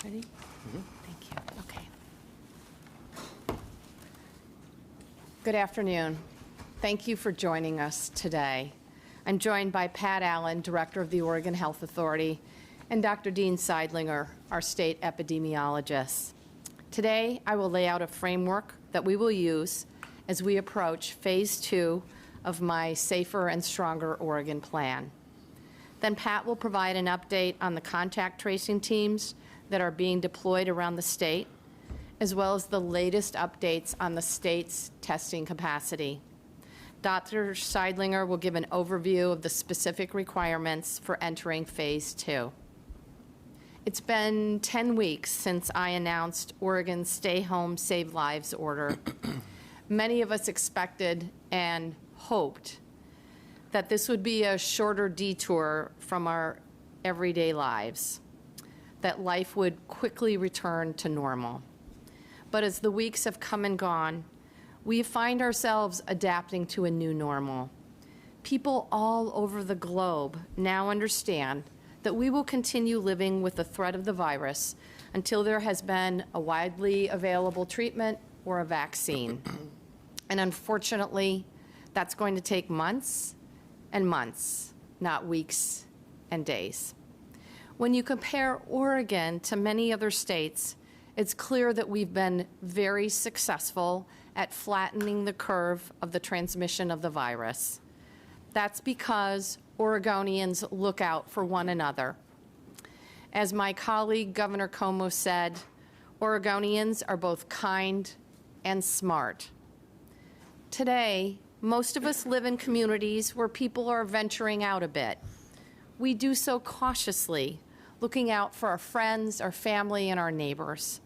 Ready? Thank you. Okay. Good afternoon. Thank you for joining us today. I'm joined by Pat Allen, Director of the Oregon Health Authority, and Dr. Dean Seidlinger, our state epidemiologist. Today, I will lay out a framework that we will use as we approach Phase 2 of my Safer and Stronger Oregon plan. Then Pat will provide an update on the contact tracing teams that are being deployed around the state, as well as the latest updates on the state's testing capacity. Dr. Seidlinger will give an overview of the specific requirements for entering Phase 2. It's been 10 weeks since I announced Oregon's Stay Home, Save Lives order. Many of us expected and hoped that this would be a shorter detour from our everyday lives, that life would quickly return to normal. But as the weeks have come and gone, we find ourselves adapting to a new normal. People all over the globe now understand that we will continue living with the threat of the virus until there has been a widely available treatment or a vaccine. And unfortunately, that's going to take months and months, not weeks and days. When you compare Oregon to many other states, it's clear that we've been very successful at flattening the curve of the transmission of the virus. That's because Oregonians look out for one another. As my colleague, Governor Como, said, Oregonians are both kind and smart. Today, most of us live in communities where people are venturing out a bit. We do so cautiously, looking out for our friends, our family, and our neighbors.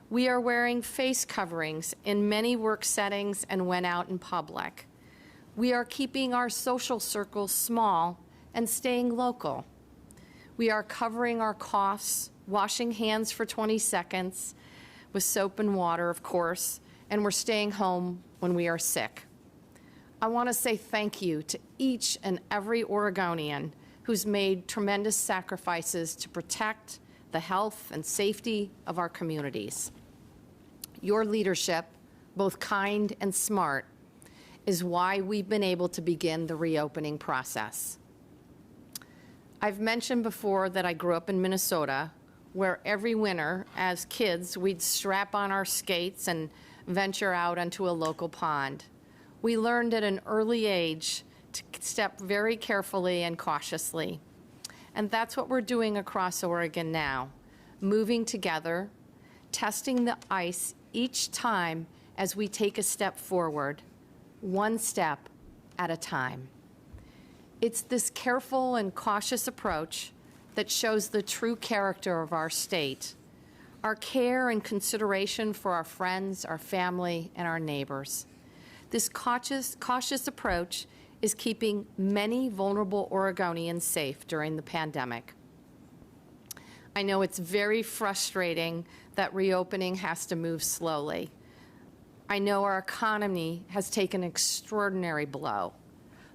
We are wearing face coverings in many work settings and when out in public. We are keeping our social circles small and staying local. We are covering our coughs, washing hands for 20 seconds with soap and water, of course, and we're staying home when we are sick. I want to say thank you to each and every Oregonian who's made tremendous sacrifices to protect the health and safety of our communities. Your leadership, both kind and smart, is why we've been able to begin the reopening process. I've mentioned before that I grew up in Minnesota, where every winter, as kids, we'd strap on our skates and venture out onto a local pond. We learned at an early age to step very carefully and cautiously. And that's what we're doing across Oregon now, moving together, testing the ice each time as we take a step forward, one step at a time. It's this careful and cautious approach that shows the true character of our state, our care and consideration for our friends, our family, and our neighbors. This cautious approach is keeping many vulnerable Oregonians safe during the pandemic. I know it's very frustrating that reopening has to move slowly. I know our economy has taken an extraordinary blow.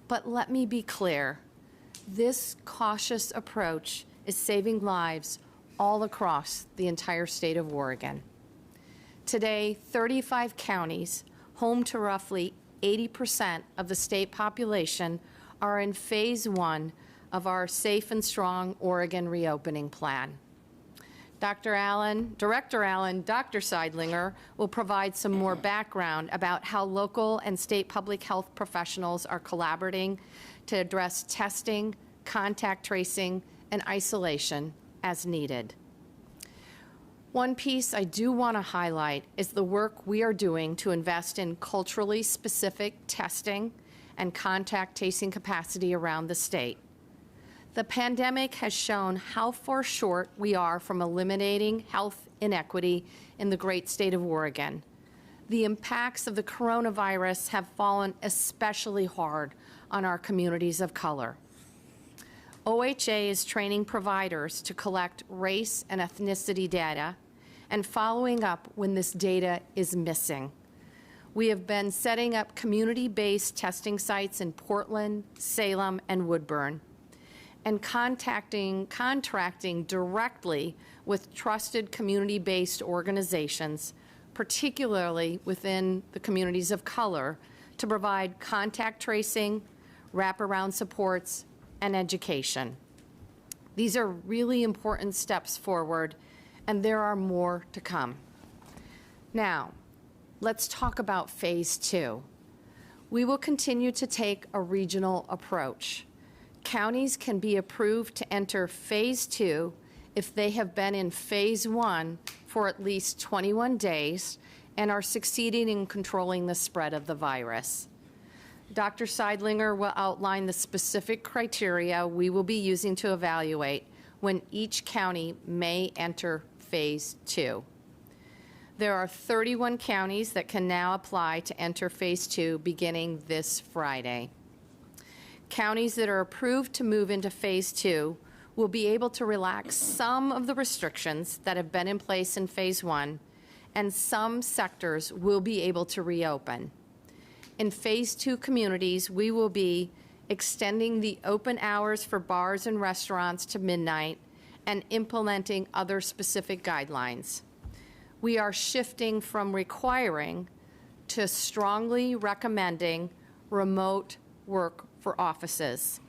But let me be clear, this cautious approach is saving lives all across the entire state of Oregon. Today, 35 counties, home to roughly 80% of the state population, are in Phase 1 of our Safe and Strong Oregon reopening plan. Director Allen, Dr. Seidlinger will provide some more background about how local and state public health professionals are collaborating to address testing, contact tracing, and isolation as needed. One piece I do want to highlight is the work we are doing to invest in culturally specific testing and contact tracing capacity around the state. The pandemic has shown how far short we are from eliminating health inequity in the great state of Oregon. The impacts of the coronavirus have fallen especially hard on our communities of color. OHA is training providers to collect race and ethnicity data and following up when this data is missing. We have been setting up community-based testing sites in Portland, Salem, and Woodburn. and contracting directly with trusted community-based organizations, particularly within the communities of color, to provide contact tracing, wraparound supports, and education. These are really important steps forward, and there are more to come. Now, let's talk about Phase 2. We will continue to take a regional approach. Counties can be approved to enter Phase 2 if they have been in Phase 1 for at least 21 days and are succeeding in controlling the spread of the virus. Dr. Seidlinger will outline the specific criteria we will be using to evaluate when each county may enter Phase 2. There are 31 counties that can now apply to enter Phase 2 beginning this Friday. Counties that are approved to move into Phase 2 will be able to relax some of the restrictions that have been in place in Phase 1, and some sectors will be able to reopen. In Phase 2 communities, we will be extending the open hours for bars and restaurants to midnight and implementing other specific guidelines. We are shifting from requiring to strongly recommending remote work for offices,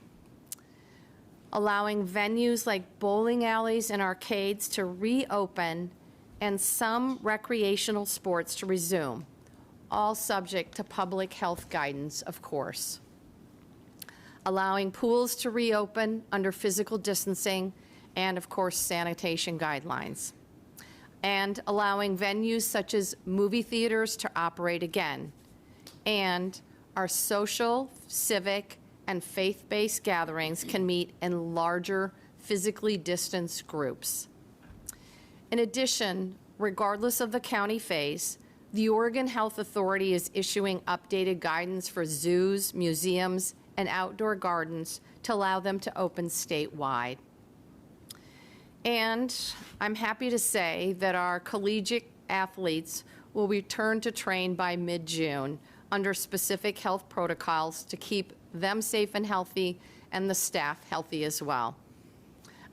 allowing venues like bowling alleys and arcades to reopen and some recreational sports to resume, all subject to public health guidance, of course. Allowing pools to reopen under physical distancing and, of course, sanitation guidelines. And allowing venues such as movie theaters to operate again. And our social, civic, and faith-based gatherings can meet in larger, physically distanced groups. In addition, regardless of the county phase, the Oregon Health Authority is issuing updated guidance for zoos, museums, and outdoor gardens to allow them to open statewide. And I'm happy to say that our collegiate athletes will return to train by mid-June under specific health protocols to keep them safe and healthy and the staff healthy as well.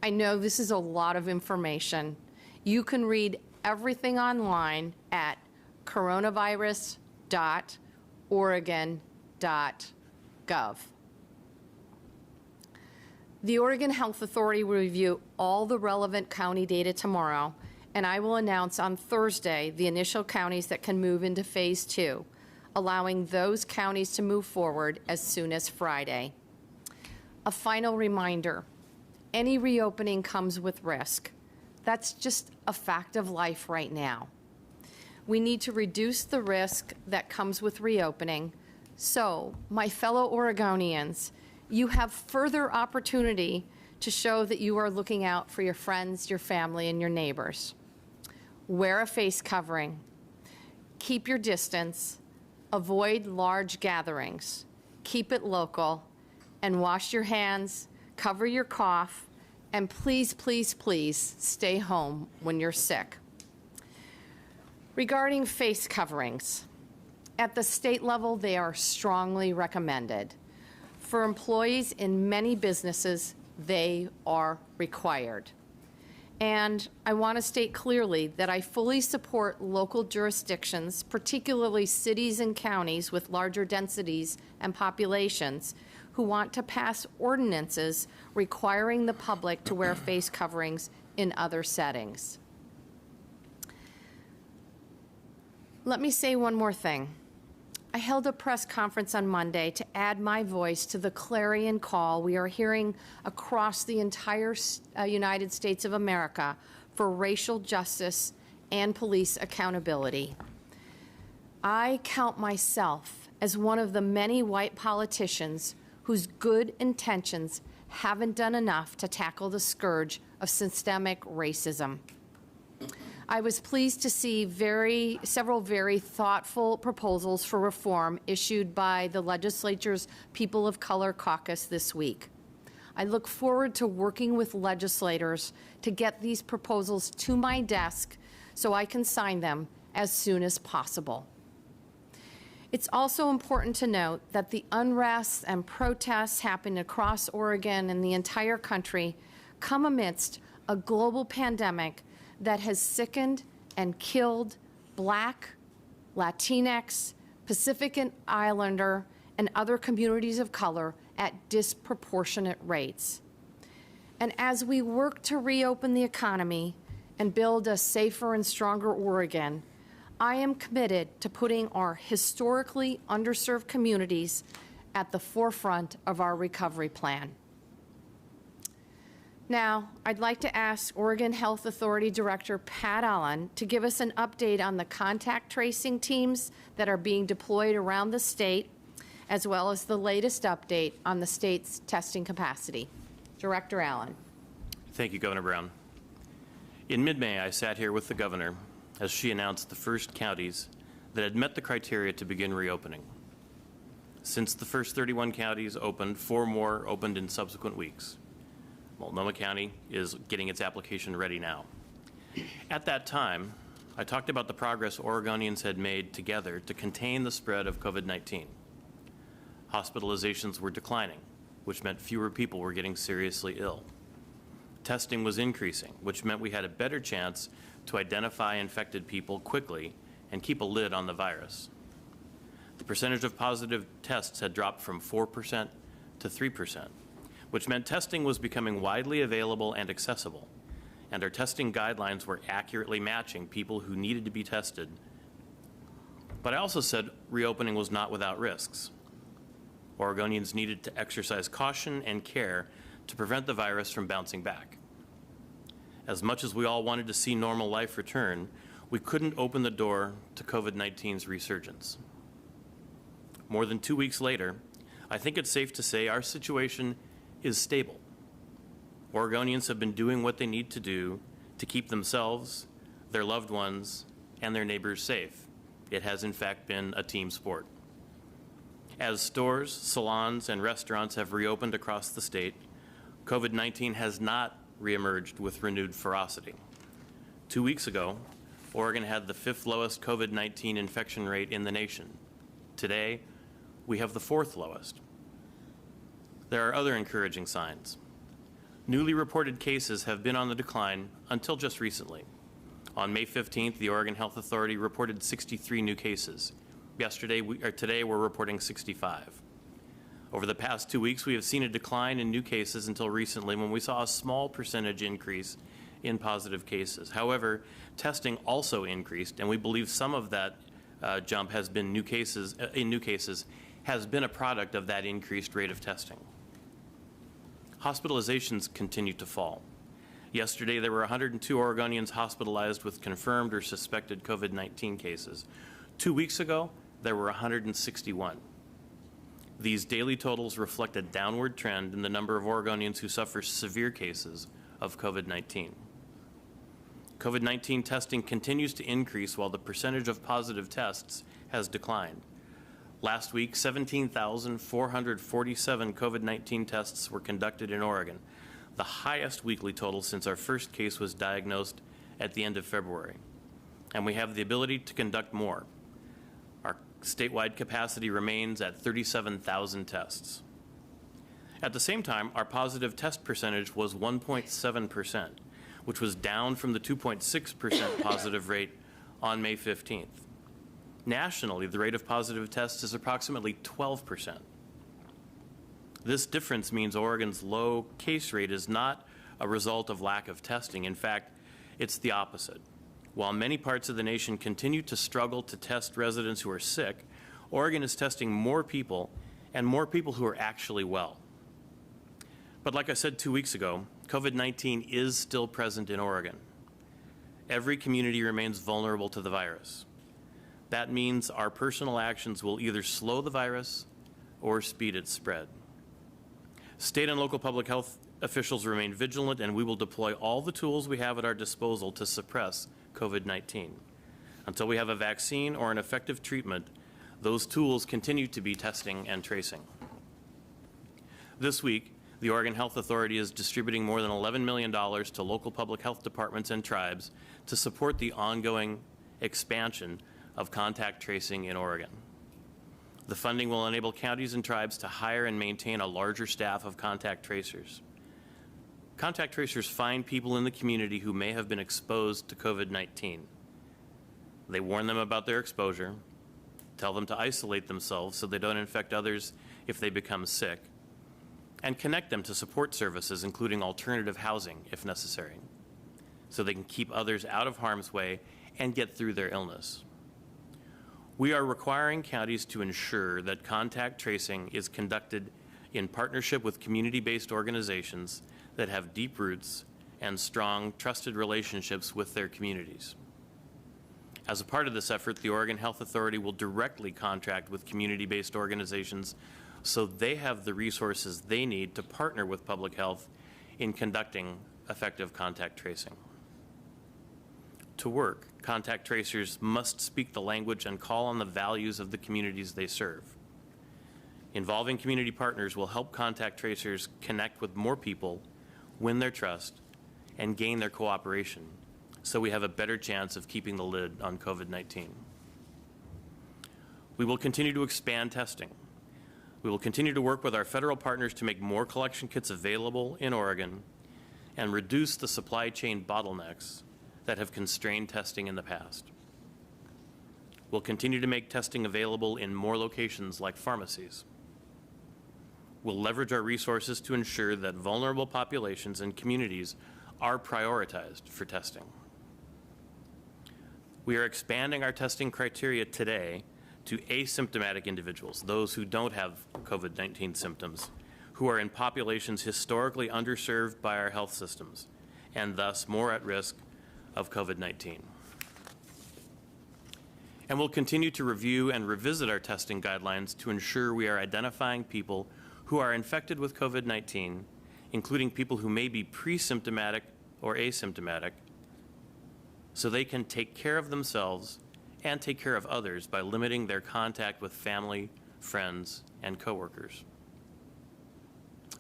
I know this is a lot of information. You can read everything online at coronavirus.oregon.gov. The Oregon Health Authority will review all the relevant county data tomorrow, and I will announce on Thursday the initial counties that can move into Phase 2, allowing those counties to move forward as soon as Friday. A final reminder, any reopening comes with risk. That's just a fact of life right now. We need to reduce the risk that comes with reopening. So, my fellow Oregonians, you have further opportunity to show that you are looking out for your friends, your family, and your neighbors. Wear a face covering. Keep your distance. Avoid large gatherings. Keep it local. And wash your hands, cover your cough, and please, please, please stay home when you're sick. Regarding face coverings, at the state level, they are strongly recommended. For employees in many businesses, they are required. And I want to state clearly that I fully support local jurisdictions, particularly cities and counties with larger densities and populations, who want to pass ordinances requiring the public to wear face coverings in other settings. Let me say one more thing. I held a press conference on Monday to add my voice to the clarion call we are hearing across the entire United States of America for racial justice and police accountability. I count myself as one of the many white politicians whose good intentions haven't done enough to tackle the scourge of systemic racism. I was pleased to see several very thoughtful proposals for reform issued by the legislature's People of Color Caucus this week. I look forward to working with legislators to get these proposals to my desk so I can sign them as soon as possible. It's also important to note that the unrest and protests happening across Oregon and the entire country come amidst a global pandemic that has sickened and killed Black, Latinx, Pacific Islander, and other communities of color at disproportionate rates. And as we work to reopen the economy and build a safer and stronger Oregon, I am committed to putting our historically underserved communities at the forefront of our recovery plan. Now, I'd like to ask Oregon Health Authority Director Pat Allen to give us an update on the contact tracing teams that are being deployed around the state, as well as the latest update on the state's testing capacity. Director Allen. Thank you, Governor Brown. In mid-May, I sat here with the governor as she announced the first counties that had met the criteria to begin reopening. Since the first 31 counties opened, 4 more opened in subsequent weeks. Multnomah County is getting its application ready now. At that time, I talked about the progress Oregonians had made together to contain the spread of COVID-19. Hospitalizations were declining, which meant fewer people were getting seriously ill. Testing was increasing, which meant we had a better chance to identify infected people quickly and keep a lid on the virus. The percentage of positive tests had dropped from 4% to 3%, which meant testing was becoming widely available and accessible, and our testing guidelines were accurately matching people who needed to be tested. But I also said reopening was not without risks. Oregonians needed to exercise caution and care to prevent the virus from bouncing back. As much as we all wanted to see normal life return, we couldn't open the door to COVID-19's resurgence. More than 2 weeks later, I think it's safe to say our situation is stable. Oregonians have been doing what they need to do to keep themselves, their loved ones, and their neighbors safe. It has in fact been a team sport. As stores, salons, and restaurants have reopened across the state, COVID-19 has not reemerged with renewed ferocity. 2 weeks ago, Oregon had the 5th lowest COVID-19 infection rate in the nation. Today, we have the 4th lowest. There are other encouraging signs. Newly reported cases have been on the decline until just recently. On May 15th, the Oregon Health Authority reported 63 new cases. Today we're reporting 65. Over the past 2 weeks, we have seen a decline in new cases until recently when we saw a small percentage increase in positive cases. However, testing also increased, and we believe some of that jump has been new cases has been a product of that increased rate of testing. Hospitalizations continue to fall. Yesterday, there were 102 Oregonians hospitalized with confirmed or suspected COVID-19 cases. 2 weeks ago, there were 161. These daily totals reflect a downward trend in the number of Oregonians who suffer severe cases of COVID-19. COVID-19 testing continues to increase while the percentage of positive tests has declined. Last week, 17,447 COVID-19 tests were conducted in Oregon, the highest weekly total since our first case was diagnosed at the end of February. And we have the ability to conduct more. Our statewide capacity remains at 37,000 tests. At the same time, our positive test percentage was 1.7%, which was down from the 2.6% positive rate on May 15th. Nationally, the rate of positive tests is approximately 12%. This difference means Oregon's low case rate is not a result of lack of testing. In fact, it's the opposite. While many parts of the nation continue to struggle to test residents who are sick, Oregon is testing more people and more people who are actually well. But like I said 2 weeks ago, COVID-19 is still present in Oregon. Every community remains vulnerable to the virus. That means our personal actions will either slow the virus or speed its spread. State and local public health officials remain vigilant, and we will deploy all the tools we have at our disposal to suppress COVID-19. Until we have a vaccine or an effective treatment, those tools continue to be testing and tracing. This week, the Oregon Health Authority is distributing more than $11 million to local public health departments and tribes to support the ongoing expansion of contact tracing in Oregon. The funding will enable counties and tribes to hire and maintain a larger staff of contact tracers. Contact tracers find people in the community who may have been exposed to COVID-19. They warn them about their exposure, tell them to isolate themselves so they don't infect others if they become sick, and connect them to support services, including alternative housing if necessary, so they can keep others out of harm's way and get through their illness. We are requiring counties to ensure that contact tracing is conducted in partnership with community-based organizations that have deep roots and strong, trusted relationships with their communities. As a part of this effort, the Oregon Health Authority will directly contract with community-based organizations so they have the resources they need to partner with public health in conducting effective contact tracing. To work, contact tracers must speak the language and call on the values of the communities they serve. Involving community partners will help contact tracers connect with more people, win their trust, and gain their cooperation, so we have a better chance of keeping the lid on COVID-19. We will continue to expand testing. We will continue to work with our federal partners to make more collection kits available in Oregon and reduce the supply chain bottlenecks that have constrained testing in the past. We'll continue to make testing available in more locations like pharmacies. We'll leverage our resources to ensure that vulnerable populations and communities are prioritized for testing. We are expanding our testing criteria today to asymptomatic individuals, those who don't have COVID-19 symptoms, who are in populations historically underserved by our health systems, and thus more at risk of COVID-19. And we'll continue to review and revisit our testing guidelines to ensure we are identifying people who are infected with COVID-19, including people who may be pre-symptomatic or asymptomatic, so they can take care of themselves and take care of others by limiting their contact with family, friends, and coworkers.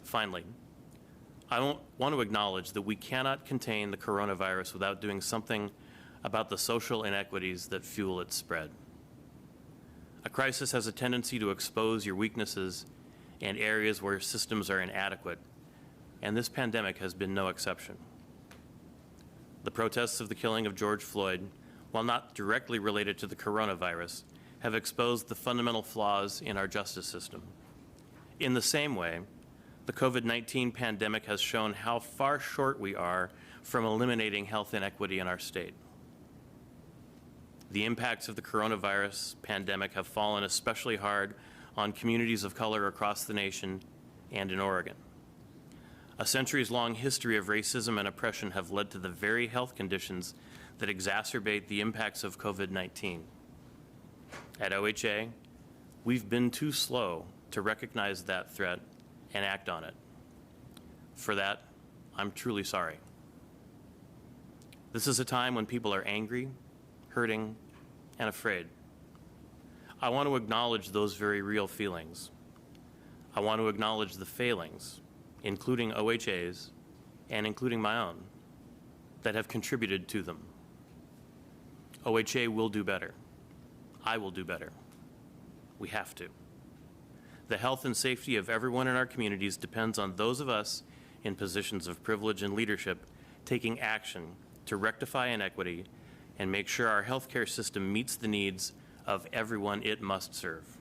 Finally, I want to acknowledge that we cannot contain the coronavirus without doing something about the social inequities that fuel its spread. A crisis has a tendency to expose your weaknesses and areas where systems are inadequate, and this pandemic has been no exception. The protests of the killing of George Floyd, while not directly related to the coronavirus, have exposed the fundamental flaws in our justice system. In the same way, the COVID-19 pandemic has shown how far short we are from eliminating health inequity in our state. The impacts of the coronavirus pandemic have fallen especially hard on communities of color across the nation and in Oregon. A centuries-long history of racism and oppression have led to the very health conditions that exacerbate the impacts of COVID-19. At OHA, we've been too slow to recognize that threat and act on it. For that, I'm truly sorry. This is a time when people are angry, hurting, and afraid. I want to acknowledge those very real feelings. I want to acknowledge the failings, including OHA's and including my own, that have contributed to them. OHA will do better. I will do better. We have to. The health and safety of everyone in our communities depends on those of us in positions of privilege and leadership taking action to rectify inequity and make sure our healthcare system meets the needs of everyone it must serve.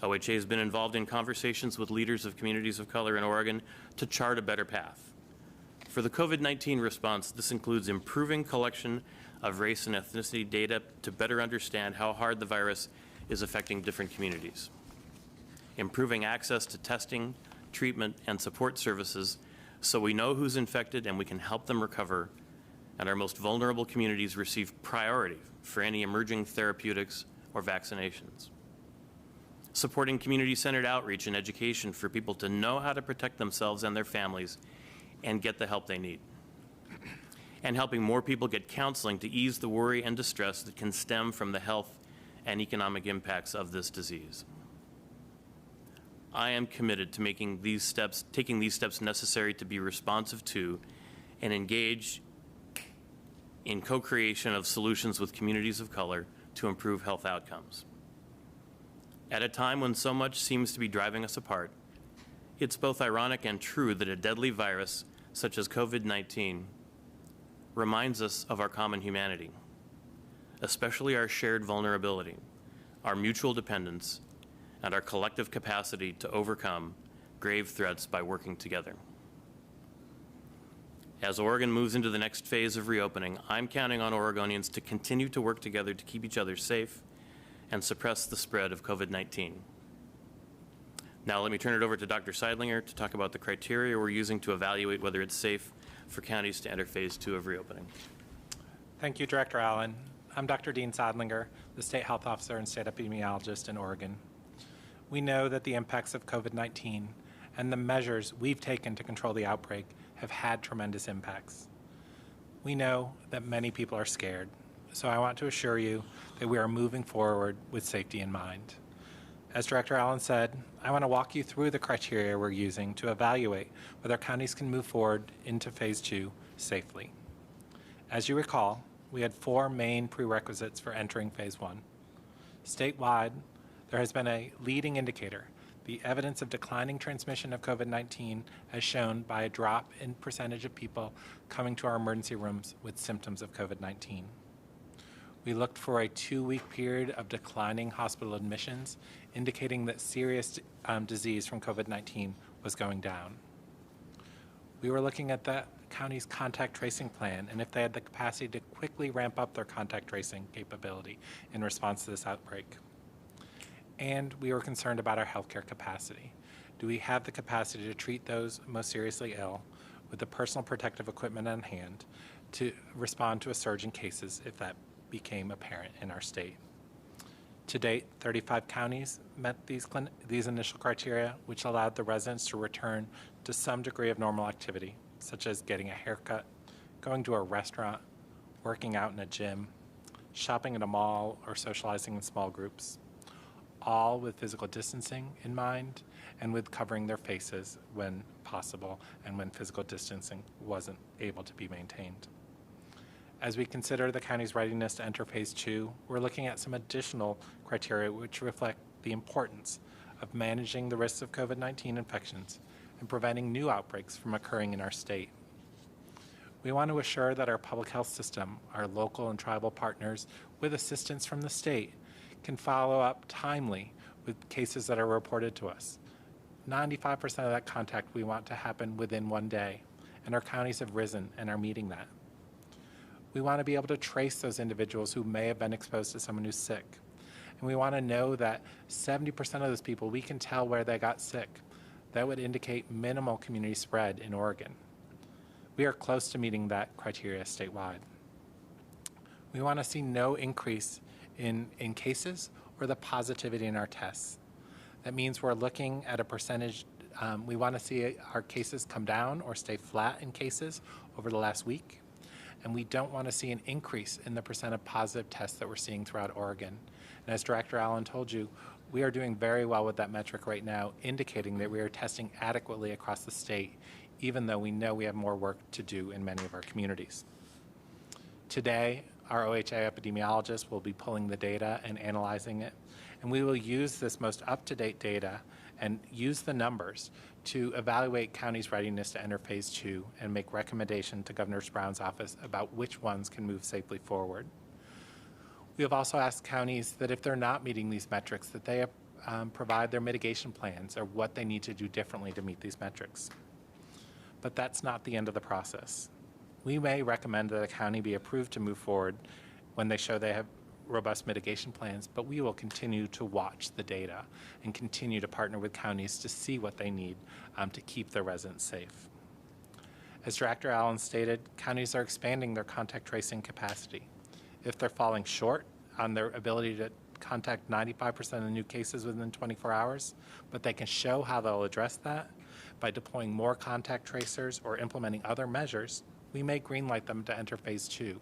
OHA has been involved in conversations with leaders of communities of color in Oregon to chart a better path. For the COVID-19 response, this includes improving collection of race and ethnicity data to better understand how hard the virus is affecting different communities, improving access to testing, treatment, and support services so we know who's infected and we can help them recover, and our most vulnerable communities receive priority for any emerging therapeutics or vaccinations. Supporting community-centered outreach and education for people to know how to protect themselves and their families and get the help they need. And helping more people get counseling to ease the worry and distress that can stem from the health and economic impacts of this disease. I am committed to taking these steps necessary to be responsive to and engage in co-creation of solutions with communities of color to improve health outcomes. At a time when so much seems to be driving us apart, it's both ironic and true that a deadly virus such as COVID-19 reminds us of our common humanity, especially our shared vulnerability, our mutual dependence, and our collective capacity to overcome grave threats by working together. As Oregon moves into the next phase of reopening, I'm counting on Oregonians to continue to work together to keep each other safe and suppress the spread of COVID-19. Now let me turn it over to Dr. Seidlinger to talk about the criteria we're using to evaluate whether it's safe for counties to enter phase 2 of reopening. Thank you, Director Allen. I'm Dr. Dean Seidlinger, the State Health Officer and State Epidemiologist in Oregon. We know that the impacts of COVID-19 and the measures we've taken to control the outbreak have had tremendous impacts. We know that many people are scared, so I want to assure you that we are moving forward with safety in mind. As Director Allen said, I want to walk you through the criteria we're using to evaluate whether counties can move forward into phase 2 safely. As you recall, we had 4 main prerequisites for entering phase 1. Statewide, there has been a leading indicator, the evidence of declining transmission of COVID-19 as shown by a drop in percentage of people coming to our emergency rooms with symptoms of COVID-19. We looked for a 2-week period of declining hospital admissions, indicating that serious disease from COVID-19 was going down. We were looking at the county's contact tracing plan and if they had the capacity to quickly ramp up their contact tracing capability in response to this outbreak. And we were concerned about our healthcare capacity. Do we have the capacity to treat those most seriously ill with the personal protective equipment on hand to respond to a surge in cases if that became apparent in our state? To date, 35 counties met these initial criteria, which allowed the residents to return to some degree of normal activity, such as getting a haircut, going to a restaurant, working out in a gym, shopping at a mall, or socializing in small groups, all with physical distancing in mind and with covering their faces when possible and when physical distancing wasn't able to be maintained. As we consider the county's readiness to enter phase 2, we're looking at some additional criteria which reflect the importance of managing the risks of COVID-19 infections and preventing new outbreaks from occurring in our state. We want to assure that our public health system, our local and tribal partners, with assistance from the state, can follow up timely with cases that are reported to us. 95% of that contact we want to happen within 1 day, and our counties have risen and are meeting that. We want to be able to trace those individuals who may have been exposed to someone who's sick. And we want to know that 70% of those people, we can tell where they got sick. That would indicate minimal community spread in Oregon. We are close to meeting that criteria statewide. We want to see no increase in cases or the positivity in our tests. That means we're looking at a percentage. We want to see our cases come down or stay flat in cases over the last week. And we don't want to see an increase in the percent of positive tests that we're seeing throughout Oregon. And as Director Allen told you, we are doing very well with that metric right now, indicating that we are testing adequately across the state, even though we know we have more work to do in many of our communities. Today, our OHA epidemiologist will be pulling the data and analyzing it, and we will use this most up-to-date data and use the numbers to evaluate counties' readiness to enter phase 2 and make recommendation to Governor Brown's office about which ones can move safely forward. We have also asked counties that if they're not meeting these metrics, that they provide their mitigation plans or what they need to do differently to meet these metrics. But that's not the end of the process. We may recommend that a county be approved to move forward when they show they have robust mitigation plans, but we will continue to watch the data and continue to partner with counties to see what they need to keep their residents safe. As Director Allen stated, counties are expanding their contact tracing capacity. If they're falling short on their ability to contact 95% of the new cases within 24 hours, but they can show how they'll address that by deploying more contact tracers or implementing other measures, we may greenlight them to enter phase 2.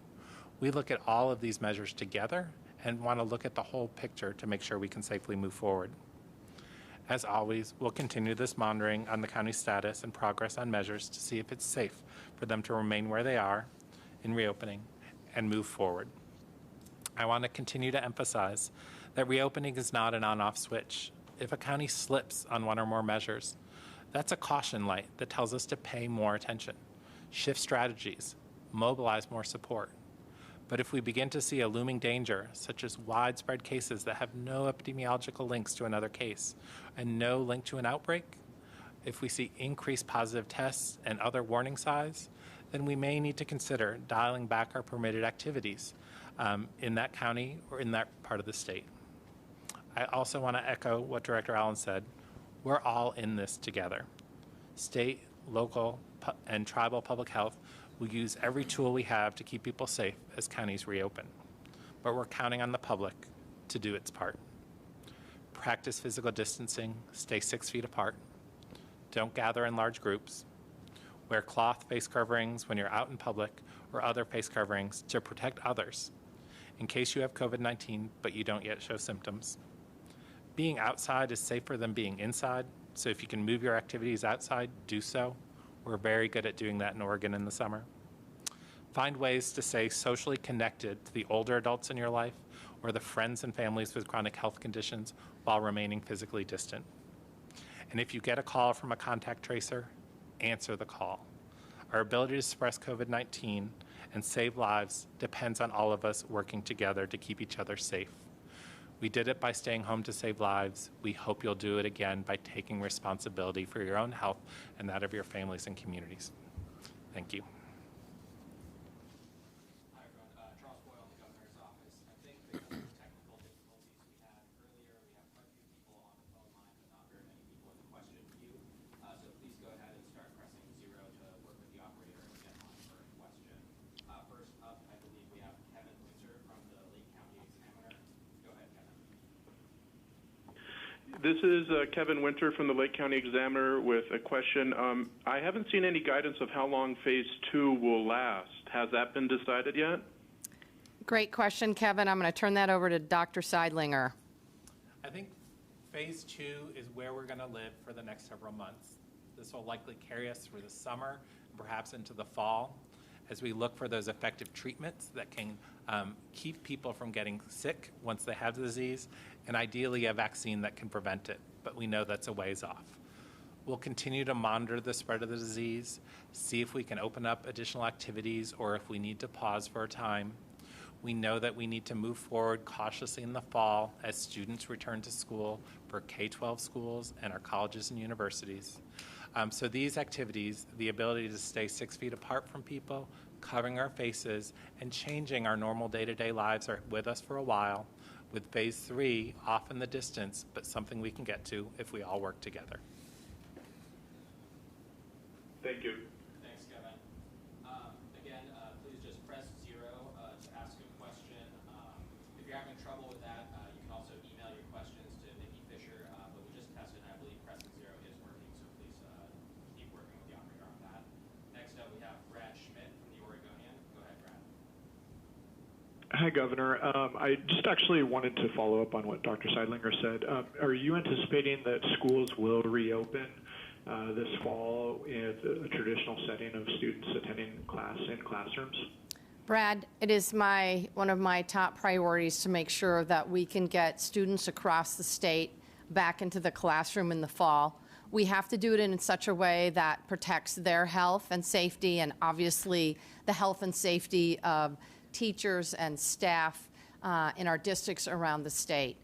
We look at all of these measures together and want to look at the whole picture to make sure we can safely move forward. As always, we'll continue this monitoring on the county's status and progress on measures to see if it's safe for them to remain where they are in reopening and move forward. I want to continue to emphasize that reopening is not an on-off switch. If a county slips on one or more measures, that's a caution light that tells us to pay more attention, shift strategies, mobilize more support. But if we begin to see a looming danger, such as widespread cases that have no epidemiological links to another case and no link to an outbreak, if we see increased positive tests and other warning signs, then we may need to consider dialing back our permitted activities in that county or in that part of the state. I also want to echo what Director Allen said. We're all in this together. State, local, and tribal public health will use every tool we have to keep people safe as counties reopen. But we're counting on the public to do its part. Practice physical distancing, stay 6 feet apart. Don't gather in large groups. Wear cloth face coverings when you're out in public or other face coverings to protect others in case you have COVID-19 but you don't yet show symptoms. Being outside is safer than being inside, so if you can move your activities outside, do so. We're very good at doing that in Oregon in the summer. Find ways to stay socially connected to the older adults in your life or the friends and families with chronic health conditions while remaining physically distant. And if you get a call from a contact tracer, answer the call. Our ability to suppress COVID-19 and save lives depends on all of us working together to keep each other safe. We did it by staying home to save lives. We hope you'll do it again by taking responsibility for your own health and that of your families and communities. Thank you. Hi, everyone. Charles Boyle, the governor's office. I think because of the technical difficulties we had earlier, we have quite a few people on the phone line, but not very many people in the question queue. So please go ahead and start pressing 0 to work with the operator and get on for a question. First up, I believe we have Kevin Winter from the Lake County Examiner. Go ahead, Kevin. This is Kevin Winter from the Lake County Examiner with a question. I haven't seen any guidance of how long Phase 2 will last. Has that been decided yet? Great question, Kevin. I'm going to turn that over to Dr. Seidlinger. I think Phase 2 is where we're going to live for the next several months. This will likely carry us through the summer and perhaps into the fall as we look for those effective treatments that can keep people from getting sick once they have the disease, and ideally a vaccine that can prevent it, but we know that's a ways off. We'll continue to monitor the spread of the disease, see if we can open up additional activities or if we need to pause for a time. We know that we need to move forward cautiously in the fall as students return to school for K-12 schools and our colleges and universities. So these activities, the ability to stay 6 feet apart from people, covering our faces, and changing our normal day-to-day lives are with us for a while, with Phase 3 off in the distance, but something we can get to if we all work together. Thank you. Thanks, Kevin. Again, please just press 0 to ask a question. If you're having trouble with that, you can also email your questions to Nikki Fisher, but we just tested and I believe pressing 0 is working, so please keep working with the operator on that. Next up, we have Brad Schmidt from the Oregonian. Go ahead, Brad. Hi, Governor. I just actually wanted to follow up on what Dr. Seidlinger said. Are you anticipating that schools will reopen this fall in a traditional setting of students attending class in classrooms? Brad, it is one of my top priorities to make sure that we can get students across the state back into the classroom in the fall. We have to do it in such a way that protects their health and safety, and obviously the health and safety of teachers and staff in our districts around the state.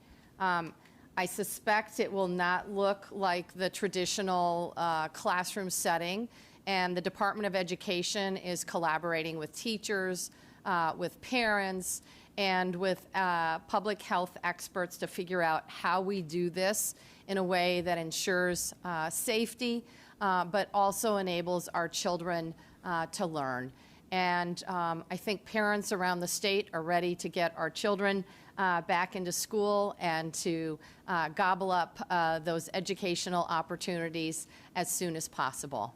I suspect it will not look like the traditional classroom setting, and the Department of Education is collaborating with teachers, with parents, and with public health experts to figure out how we do this in a way that ensures safety, but also enables our children to learn. And I think parents around the state are ready to get our children back into school and to gobble up those educational opportunities as soon as possible.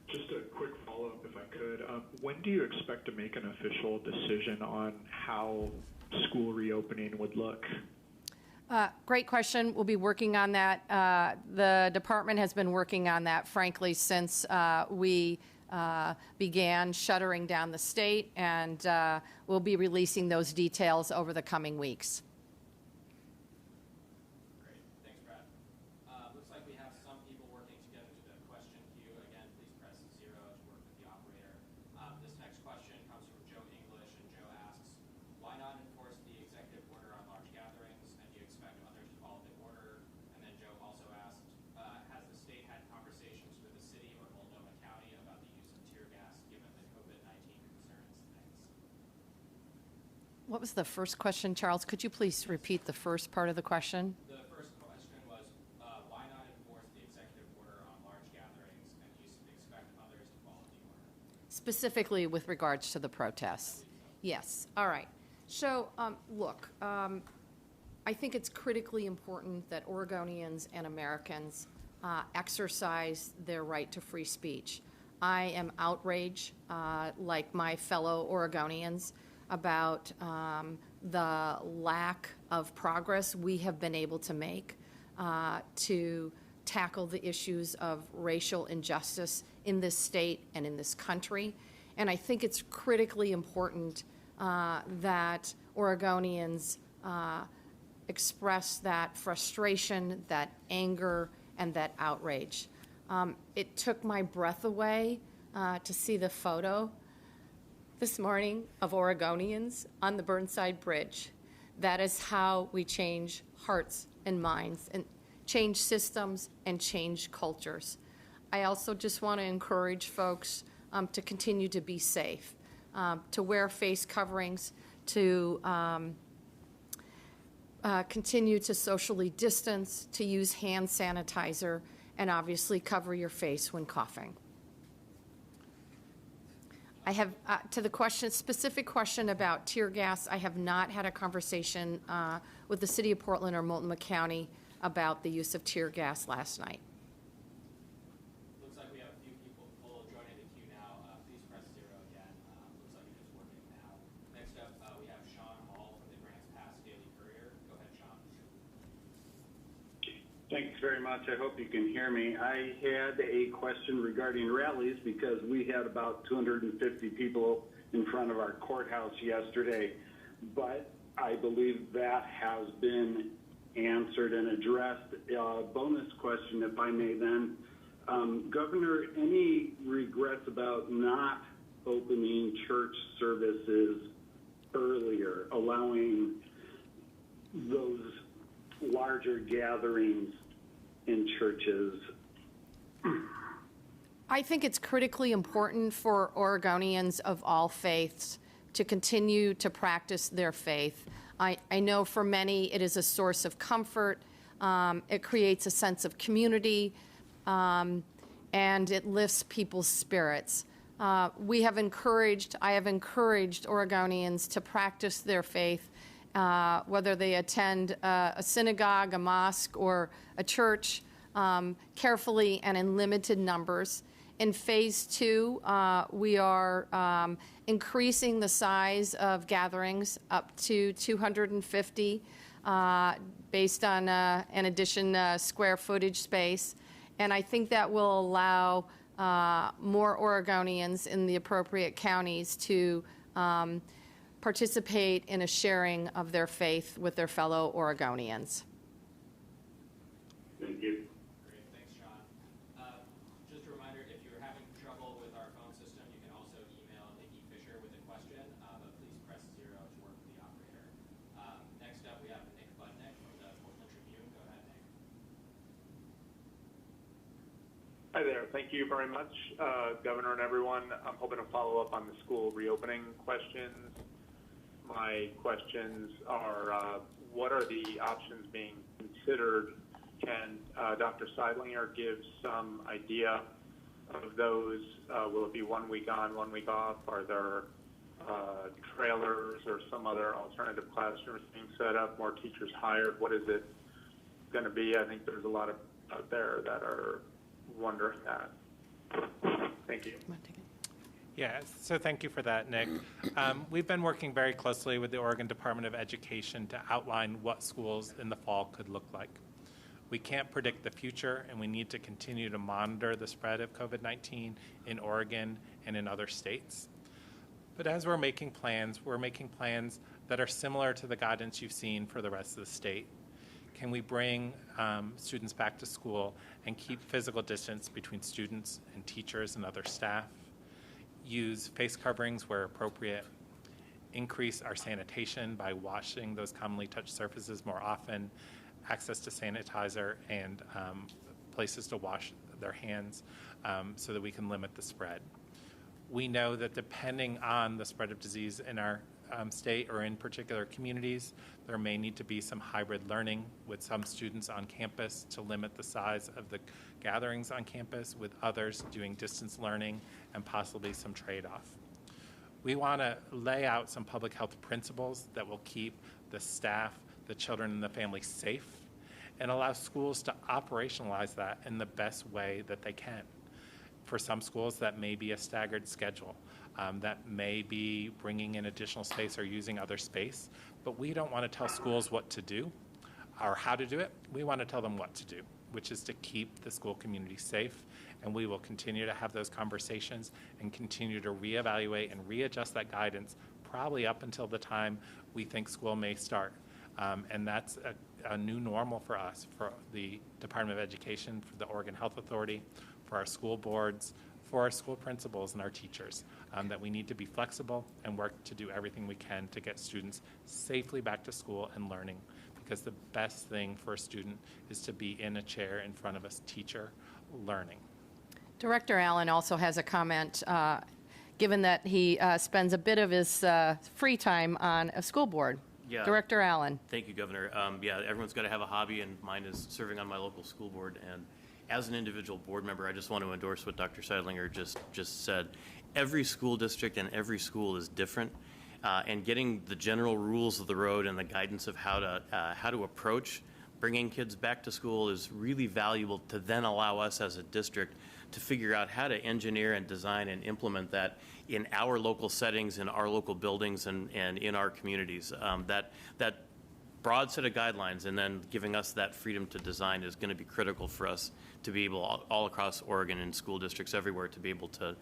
Just a quick follow-up, if I could. When do you expect to make an official decision on how school reopening would look? Great question. We'll be working on that. The department has been working on that, frankly, since we began shuttering down the state, and we'll be releasing those details over the coming weeks. Great. Thanks, Brad. Looks like we have some people working together to the question queue. Again, please press 0 to work with the operator. This next question comes from Joe English, and Joe asks, why not enforce the executive order on large gatherings, and do you expect others to follow the order? And then Joe also asked, has the state had conversations with the city or Multnomah County about the use of tear gas given the COVID-19 concerns? Thanks. What was the first question, Charles? Could you please repeat the first part of the question? The first question was, why not enforce the executive order on large gatherings, and do you expect others to follow the order? Specifically with regards to the protests? Yes. All right. So, look, I think it's critically important that Oregonians and Americans exercise their right to free speech. I am outraged, like my fellow Oregonians, about the lack of progress we have been able to make to tackle the issues of racial injustice in this state and in this country. And I think it's critically important that Oregonians express that frustration, that anger, and that outrage. It took my breath away to see the photo this morning of Oregonians on the Burnside Bridge. That is how we change hearts and minds and change systems and change cultures. I also just want to encourage folks to continue to be safe, to wear face coverings, to continue to socially distance, to use hand sanitizer, and obviously cover your face when coughing. I have, to the question, specific question about tear gas, I have not had a conversation with the City of Portland or Multnomah County about the use of tear gas last night. Looks like we have a few people joining the queue now. Please press 0 again. Looks like it is working now. Next up, we have Sean Hall from the Grants Pass Daily Courier. Go ahead, Sean. Thanks very much. I hope you can hear me. I had a question regarding rallies because we had about 250 people in front of our courthouse yesterday, but I believe that has been answered and addressed. Bonus question, if I may then. Governor, any regrets about not opening church services earlier, allowing those larger gatherings in churches? I think it's critically important for Oregonians of all faiths to continue to practice their faith. I know for many it is a source of comfort. It creates a sense of community, and it lifts people's spirits. I have encouraged Oregonians to practice their faith, whether they attend a synagogue, a mosque, or a church, carefully and in limited numbers. In phase 2, we are increasing the size of gatherings up to 250 based on an addition square footage space. And I think that will allow more Oregonians in the appropriate counties to participate in a sharing of their faith with their fellow Oregonians. Thank you. Great. Thanks, Sean. Just a reminder, if you're having trouble with our phone system, you can also email Nikki Fisher with a question, but please press 0 to work with the operator. Next up, we have Nick Budnick from the Portland Tribune. Go ahead, Nick. Hi there. Thank you very much, Governor and everyone. I'm hoping to follow up on the school reopening questions. My questions are, what are the options being considered? Can Dr. Seidlinger give some idea of those? Will it be 1 week on, 1 week off? Are there trailers or some other alternative classrooms being set up, more teachers hired? What is it going to be? I think there's a lot of out there that are wondering that. Thank you. Yeah, so thank you for that, Nick. We've been working very closely with the Oregon Department of Education to outline what schools in the fall could look like. We can't predict the future, and we need to continue to monitor the spread of COVID-19 in Oregon and in other states. But as we're making plans that are similar to the guidance you've seen for the rest of the state. Can we bring students back to school and keep physical distance between students and teachers and other staff? Use face coverings where appropriate. Increase our sanitation by washing those commonly touched surfaces more often. Access to sanitizer and places to wash their hands so that we can limit the spread. We know that depending on the spread of disease in our state or in particular communities, there may need to be some hybrid learning with some students on campus to limit the size of the gatherings on campus, with others doing distance learning and possibly some trade-off. We want to lay out some public health principles that will keep the staff, the children, and the family safe and allow schools to operationalize that in the best way that they can. For some schools, that may be a staggered schedule. That may be bringing in additional space or using other space, but we don't want to tell schools what to do or how to do it. We want to tell them what to do, which is to keep the school community safe, and we will continue to have those conversations and continue to reevaluate and readjust that guidance probably up until the time we think school may start. And that's a new normal for us, for the Department of Education, for the Oregon Health Authority, for our school boards, for our school principals and our teachers, that we need to be flexible and work to do everything we can to get students safely back to school and learning, because the best thing for a student is to be in a chair in front of a teacher learning. Director Allen also has a comment, given that he spends a bit of his free time on a school board. Yeah. Director Allen. Thank you, Governor. Yeah, everyone's got to have a hobby, and mine is serving on my local school board. And as an individual board member, I just want to endorse what Dr. Seidlinger just said. Every school district and every school is different, and getting the general rules of the road and the guidance of how to approach bringing kids back to school is really valuable to then allow us as a district to figure out how to engineer and design and implement that in our local settings, in our local buildings, and in our communities. That broad set of guidelines and then giving us that freedom to design is going to be critical for us to be able, all across Oregon and school districts everywhere, to be able to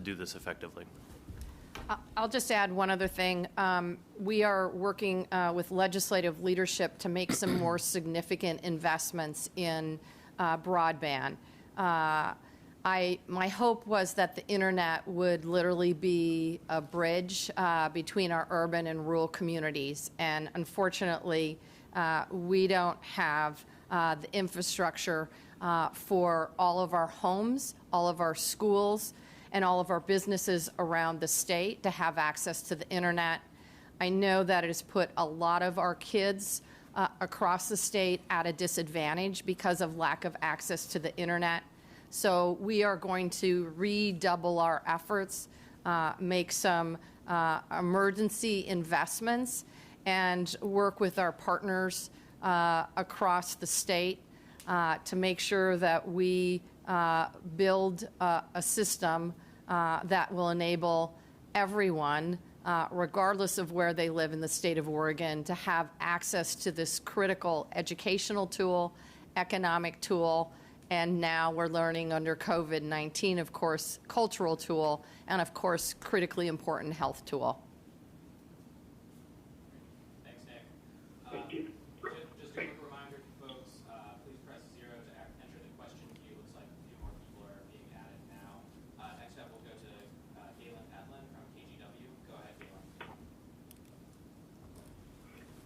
do this effectively. I'll just add one other thing. We are working with legislative leadership to make some more significant investments in broadband. My hope was that the internet would literally be a bridge between our urban and rural communities, and unfortunately, we don't have the infrastructure for all of our homes, all of our schools, and all of our businesses around the state to have access to the internet. I know that it has put a lot of our kids across the state at a disadvantage because of lack of access to the internet. So we are going to redouble our efforts, make some emergency investments, and work with our partners across the state to make sure that we build a system that will enable everyone, regardless of where they live in the state of Oregon, to have access to this critical educational tool, economic tool, and now we're learning under COVID-19, of course, cultural tool, and of course, critically important health tool. Thanks, Nick. Thank you. Just a quick reminder to folks, please press 0 to enter the question queue. Looks like a few more people are being added now. Next up, we'll go to Galen Edlin from KGW. Go ahead, Galen.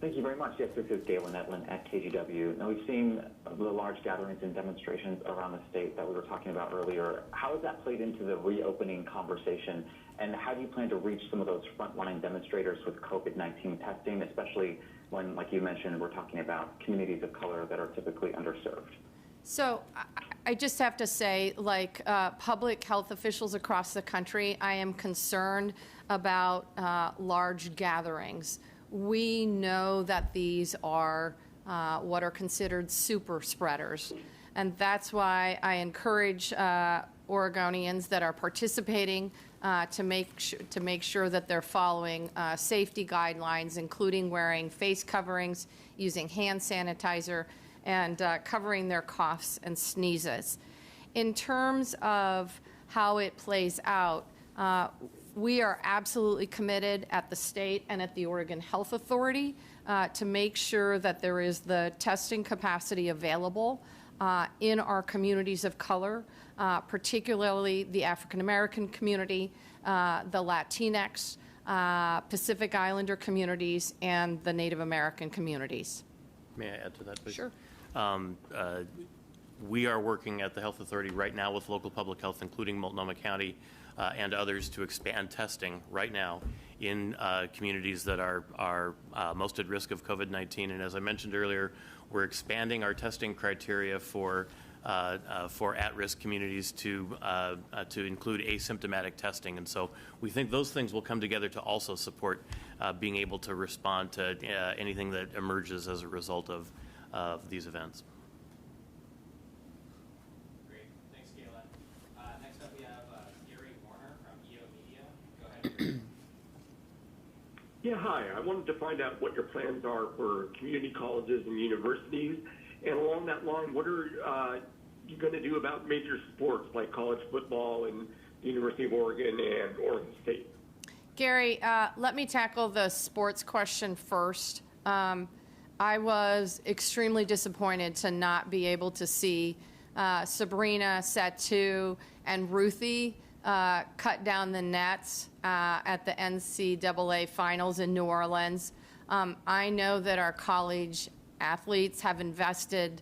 Thank you very much. Yes, this is Galen Edlin at KGW. Now, we've seen the large gatherings and demonstrations around the state that we were talking about earlier. How has that played into the reopening conversation, and how do you plan to reach some of those frontline demonstrators with COVID-19 testing, especially when, like you mentioned, we're talking about communities of color that are typically underserved? So I just have to say, like public health officials across the country, I am concerned about large gatherings. We know that these are what are considered super spreaders, and that's why I encourage Oregonians that are participating to make sure that they're following safety guidelines, including wearing face coverings, using hand sanitizer, and covering their coughs and sneezes. In terms of how it plays out, we are absolutely committed at the state and at the Oregon Health Authority to make sure that there is the testing capacity available in our communities of color, particularly the African American community, the Latinx, Pacific Islander communities, and the Native American communities. May I add to that, please? Sure. We are working at the Health Authority right now with local public health, including Multnomah County and others, to expand testing right now in communities that are most at risk of COVID-19. And as I mentioned earlier, we're expanding our testing criteria for at-risk communities to include asymptomatic testing. And so we think those things will come together to also support being able to respond to anything that emerges as a result of these events. Great. Thanks, Galen. Next up, we have Gary Warner from EO Media. Go ahead. Yeah, hi. I wanted to find out what your plans are for community colleges and universities. And along that line, what are you going to do about major sports like college football and the University of Oregon and Oregon State? Gary, let me tackle the sports question first. I was extremely disappointed to not be able to see Sabrina, Satu, and Ruthie cut down the nets at the NCAA finals in New Orleans. I know that our college athletes have invested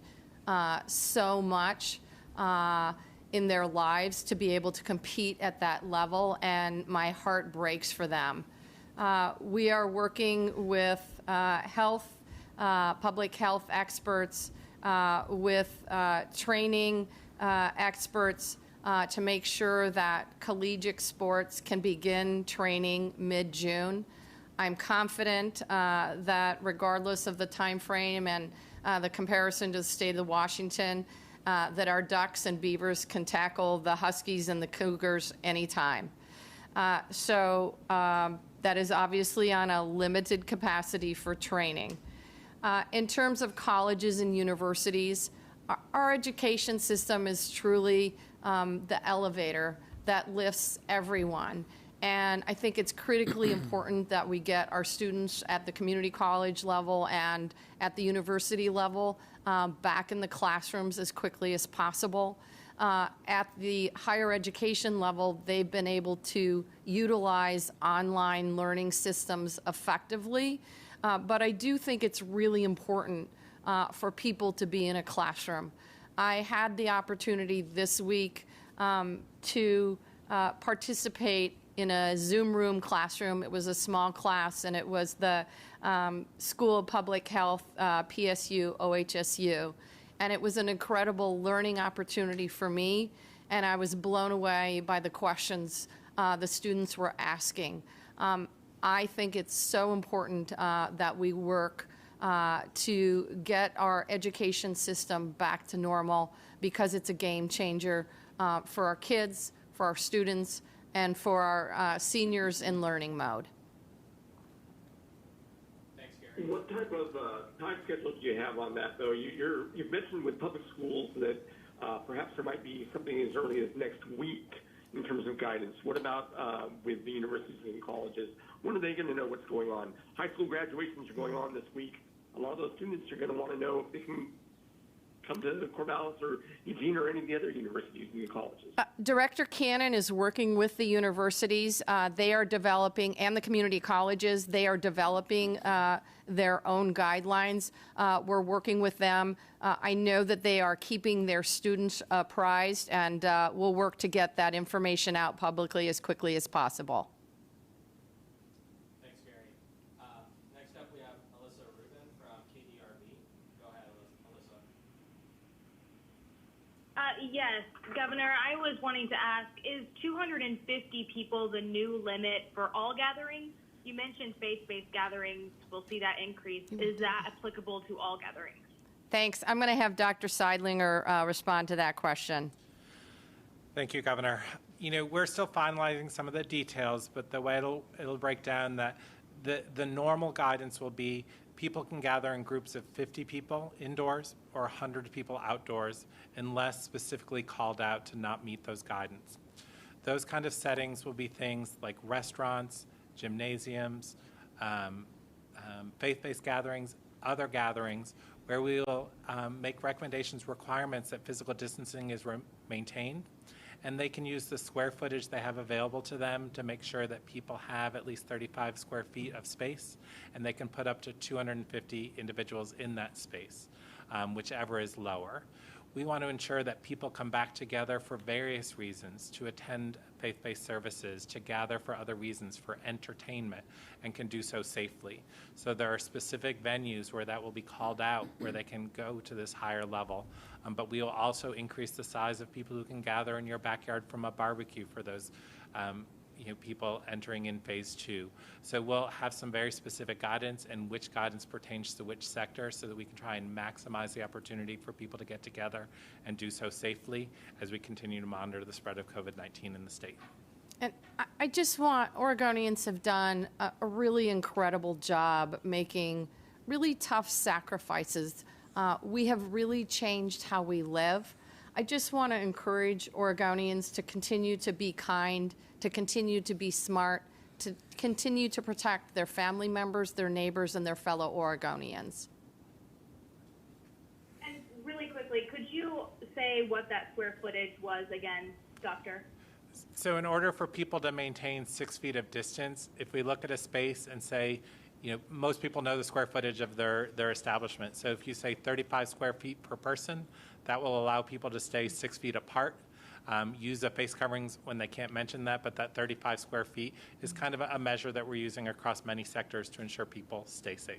so much in their lives to be able to compete at that level, and my heart breaks for them. We are working with public health experts, with training experts to make sure that collegiate sports can begin training mid-June. I'm confident that regardless of the time frame and the comparison to the state of Washington, that our Ducks and Beavers can tackle the Huskies and the Cougars anytime. So that is obviously on a limited capacity for training. In terms of colleges and universities, our education system is truly the elevator that lifts everyone. And I think it's critically important that we get our students at the community college level and at the university level back in the classrooms as quickly as possible. At the higher education level, they've been able to utilize online learning systems effectively. But I do think it's really important for people to be in a classroom. I had the opportunity this week to participate in a Zoom room classroom. It was a small class, and it was the School of Public Health, PSU, OHSU. And it was an incredible learning opportunity for me, and I was blown away by the questions the students were asking. I think it's so important that we work to get our education system back to normal, because it's a game changer for our kids, for our students, and for our seniors in learning mode. Thanks, Gary. What type of time schedule do you have on that, though? You've mentioned with public schools that perhaps there might be something as early as next week in terms of guidance. What about with the universities and colleges? When are they going to know what's going on? High school graduations are going on this week. A lot of those students are going to want to know if they can come to Corvallis or Eugene or any of the other universities and colleges. Director Cannon is working with the universities. They are developing, and the community colleges, they are developing their own guidelines. We're working with them. I know that they are keeping their students apprised, and we'll work to get that information out publicly as quickly as possible. Thanks, Gary. Next up, we have Alyssa Rubin from KDRB. Go ahead, Alyssa. Yes, Governor, I was wanting to ask, is 250 people the new limit for all gatherings? You mentioned faith-based gatherings. We'll see that increase. Is that applicable to all gatherings? Thanks. I'm going to have Dr. Seidlinger respond to that question. Thank you, Governor. You know, we're still finalizing some of the details, but the way it'll break down that The normal guidance will be people can gather in groups of 50 people indoors or 100 people outdoors unless specifically called out to not meet those guidance. Those kind of settings will be things like restaurants, gymnasiums, faith-based gatherings, other gatherings, where we will make recommendations, requirements that physical distancing is maintained, and they can use the square footage they have available to them to make sure that people have at least 35 square feet of space, and they can put up to 250 individuals in that space, whichever is lower. We want to ensure that people come back together for various reasons, to attend faith-based services, to gather for other reasons, for entertainment, and can do so safely. So there are specific venues where that will be called out, where they can go to this higher level. But we will also increase the size of people who can gather in your backyard from a barbecue for those people entering in phase 2. So we'll have some very specific guidance and which guidance pertains to which sector so that we can try and maximize the opportunity for people to get together and do so safely as we continue to monitor the spread of COVID-19 in the state. And I just want, Oregonians have done a really incredible job making really tough sacrifices. We have really changed how we live. I just want to encourage Oregonians to continue to be kind, to continue to be smart, to continue to protect their family members, their neighbors, and their fellow Oregonians. And really quickly, could you say what that square footage was again, Doctor? So in order for people to maintain 6 feet of distance, if we look at a space and say, most people know the square footage of their establishment. So if you say 35 square feet per person, that will allow people to stay 6 feet apart. Use the face coverings when they can't mention that, but that 35 square feet is kind of a measure that we're using across many sectors to ensure people stay safe.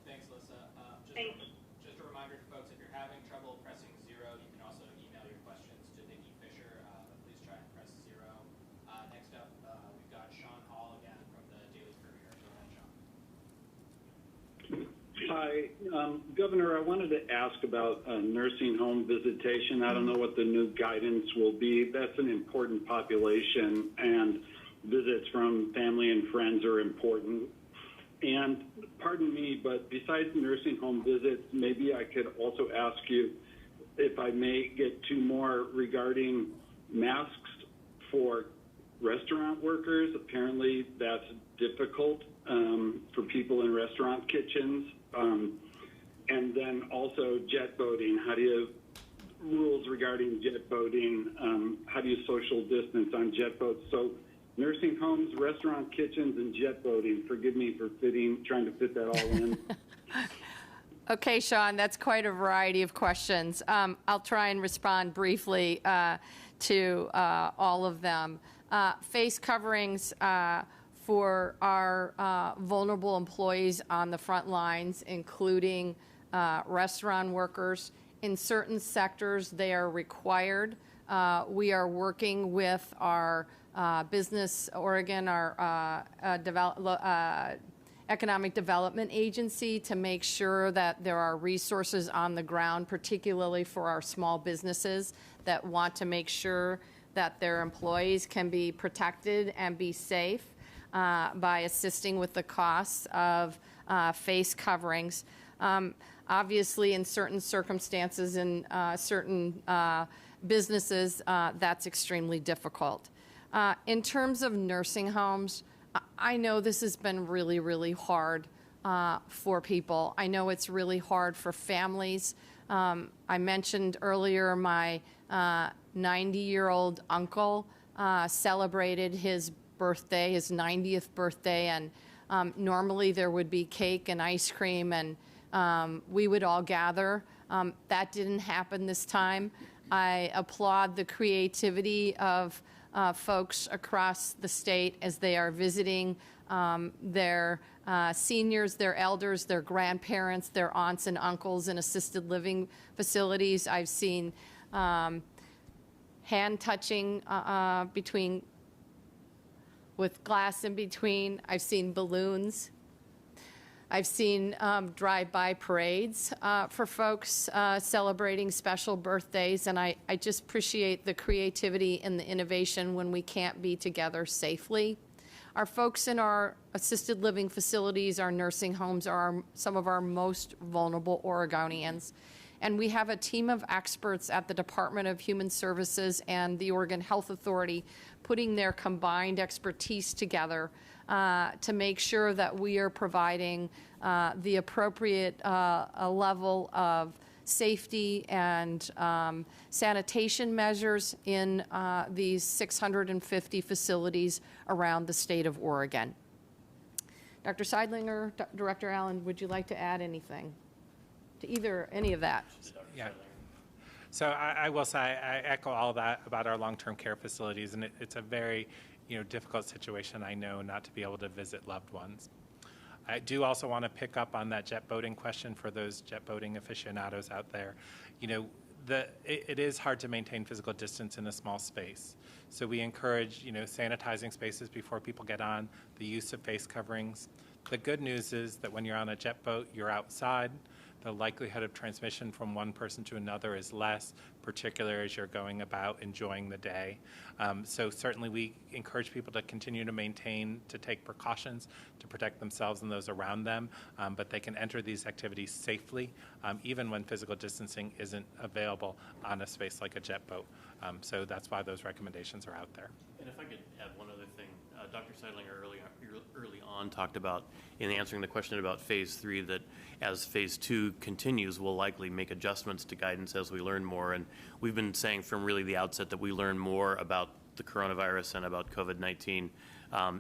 Thanks, Lissa. Thanks. Just a reminder to folks, if you're having trouble pressing 0, you can also email your questions to Nikki Fisher. Please try and press 0. Next up, we've got Sean Hall again from the Daily Courier. Go ahead, Sean. Hi, Governor, I wanted to ask about nursing home visitation. I don't know what the new guidance will be. That's an important population, and visits from family and friends are important. And pardon me, but besides nursing home visits, maybe I could also ask you, if I may get 2 more regarding masks for restaurant workers. Apparently that's difficult for people in restaurant kitchens. And then also jet boating. How do you, rules regarding jet boating, how do you social distance on jet boats? So nursing homes, restaurant kitchens, and jet boating. Forgive me for trying to fit that all in. Okay, Sean, that's quite a variety of questions. I'll try and respond briefly to all of them. Face coverings for our vulnerable employees on the front lines, including restaurant workers. In certain sectors, they are required. We are working with our Business Oregon, our Economic Development Agency, to make sure that there are resources on the ground, particularly for our small businesses that want to make sure that their employees can be protected and be safe by assisting with the costs of face coverings. Obviously, in certain circumstances and certain businesses, that's extremely difficult. In terms of nursing homes, I know this has been really, really hard for people. I know it's really hard for families. I mentioned earlier my 90-year-old uncle celebrated his birthday, his 90th birthday, and normally there would be cake and ice cream, and we would all gather. That didn't happen this time. I applaud the creativity of folks across the state as they are visiting their seniors, their elders, their grandparents, their aunts and uncles in assisted living facilities. I've seen hand touching with glass in between. I've seen balloons. I've seen drive-by parades for folks celebrating special birthdays, and I just appreciate the creativity and the innovation when we can't be together safely. Our folks in our assisted living facilities, our nursing homes are some of our most vulnerable Oregonians. And we have a team of experts at the Department of Human Services and the Oregon Health Authority putting their combined expertise together to make sure that we are providing the appropriate level of safety and sanitation measures in these 650 facilities around the state of Oregon. Dr. Seidlinger, Director Allen, would you like to add anything to any of that? Yeah. So I will say I echo all that about our long-term care facilities, and it's a very difficult situation, I know, not to be able to visit loved ones. I do also want to pick up on that jet boating question for those jet boating aficionados out there. It is hard to maintain physical distance in a small space. So we encourage, sanitizing spaces before people get on, the use of face coverings. The good news is that when you're on a jet boat, you're outside. The likelihood of transmission from one person to another is less, particularly as you're going about enjoying the day. So certainly we encourage people to continue to take precautions to protect themselves and those around them, but they can enter these activities safely, even when physical distancing isn't available on a space like a jet boat. So that's why those recommendations are out there. And if I could add one other thing, Dr. Seidlinger early on talked about, in answering the question about phase 3, that as phase 2 continues, we'll likely make adjustments to guidance as we learn more. And we've been saying from really the outset that we learn more about the coronavirus and about COVID-19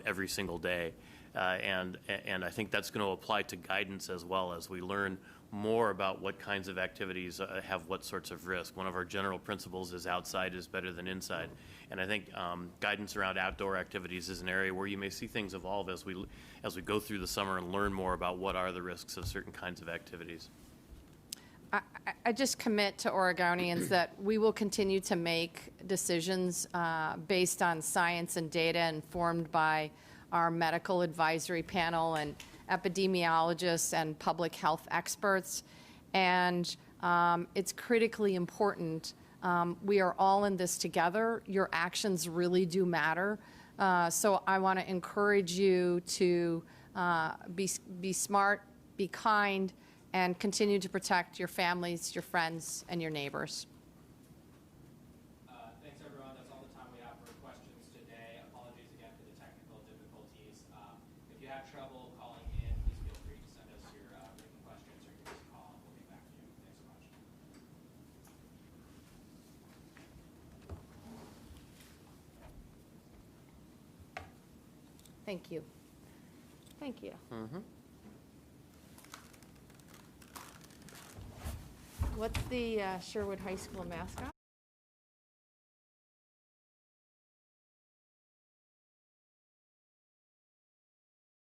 every single day. And I think that's going to apply to guidance as well, as we learn more about what kinds of activities have what sorts of risk. One of our general principles is outside is better than inside. And I think guidance around outdoor activities is an area where you may see things evolve as we go through the summer and learn more about what are the risks of certain kinds of activities. I just commit to Oregonians that we will continue to make decisions based on science and data informed by our medical advisory panel and epidemiologists and public health experts. And it's critically important. We are all in this together. Your actions really do matter. So I want to encourage you to be smart, be kind, and continue to protect your families, your friends, and your neighbors. Thanks, everyone. That's all the time we have for questions today. Apologies again for the technical difficulties. If you have trouble calling in, please feel free to send us your written questions or give us a call, and we'll get back to you. Thanks so much. Thank you. Thank you. What's the Sherwood High School mascot?